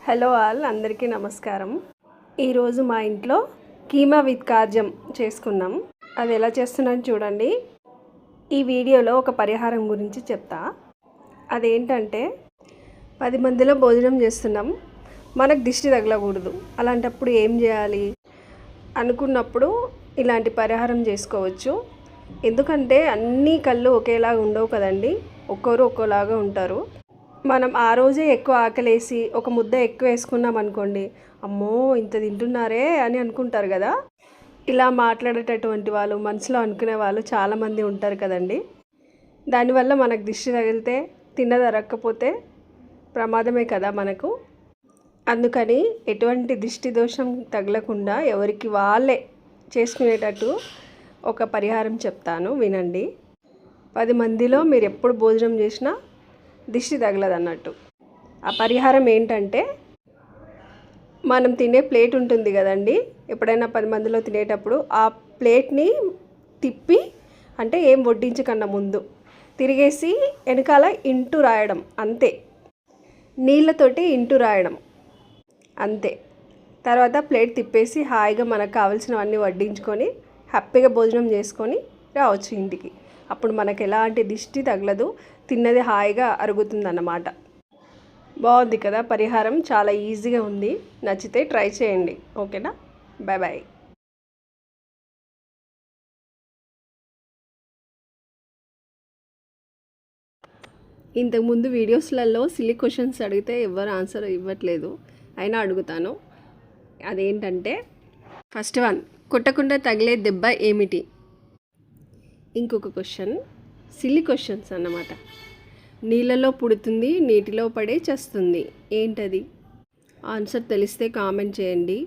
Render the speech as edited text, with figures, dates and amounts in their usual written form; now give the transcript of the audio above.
Hello all, అందరికీ నమస్కారం. ఈరోజు మా ఇంట్లో కీమా విత్ కాజం చేసుకున్నాం. అది ఎలా చేస్తున్నాను చూడండి. ఈ వీడియోలో ఒక పరిహారం గురించి చెప్తా. అదేంటంటే 10 మందిలో భోజనం చేస్తున్నాం, మనకు దిష్టి తగలకూడదు. అలాంటప్పుడు ఏం చేయాలి అనుకున్నప్పుడు ఇలాంటి పరిహారం చేసుకోవచ్చు. ఎందుకంటే అన్ని కళ్ళు ఒకేలాగా ఉండవు కదండి, ఒక్కొరు ఒక్కోలాగా ఉంటారు. మనం ఆ రోజే ఎక్కువ ఆకలేసి ఒక ముద్ద ఎక్కువ వేసుకున్నాం అనుకోండి, అమ్మో ఇంత తింటున్నారే అని అనుకుంటారు కదా. ఇలా మాట్లాడేటటువంటి వాళ్ళు, మనసులో అనుకునే వాళ్ళు చాలామంది ఉంటారు కదండి. దానివల్ల మనకు దిష్టి తగిలితే, తిన్నదరక్కపోతే ప్రమాదమే కదా మనకు. అందుకని ఎటువంటి దిష్టి దోషం తగలకుండా ఎవరికి వాళ్ళే చేసుకునేటట్టు ఒక పరిహారం చెప్తాను, వినండి. 10 మందిలో మీరు ఎప్పుడు భోజనం చేసినా దిష్టి తగలదన్నట్టు. ఆ పరిహారం ఏంటంటే, మనం తినే ప్లేట్ ఉంటుంది కదండి, ఎప్పుడైనా 10 మందిలో తినేటప్పుడు ఆ ప్లేట్ని తిప్పి, అంటే ఏం వడ్డించకన్నా ముందు తిరిగేసి వెనకాల ఇంటూ రాయడం అంతే. నీళ్ళతోటి ఇంటూ రాయడం అంతే. తర్వాత ప్లేట్ తిప్పేసి హాయిగా మనకు కావాల్సినవన్నీ వడ్డించుకొని హ్యాపీగా భోజనం చేసుకొని రావచ్చు ఇంటికి. అప్పుడు మనకు ఎలాంటి దిష్టి తగలదు, తిన్నది హాయిగా అరుగుతుందన్నమాట. బాగుంది కదా పరిహారం, చాలా ఈజీగా ఉంది. నచ్చితే ట్రై చేయండి. ఓకేనా, బాయ్ బాయ్. ఇంతకుముందు వీడియోస్లలో సిల్లీ క్వశ్చన్స్ అడిగితే ఎవరు ఆన్సర్ ఇవ్వట్లేదు, అయినా అడుగుతాను. అదేంటంటే, ఫస్ట్ వన్, కొట్టకుండా తగిలే దెబ్బ ఏమిటి? ఇంకొక క్వశ్చన్, సిల్లీ క్వశ్చన్స్ అన్నమాట. నీళ్ళలో పుడుతుంది, నీటిలో పడే చస్తుంది, ఏంటది? ఆన్సర్ తెలిస్తే కామెంట్ చేయండి.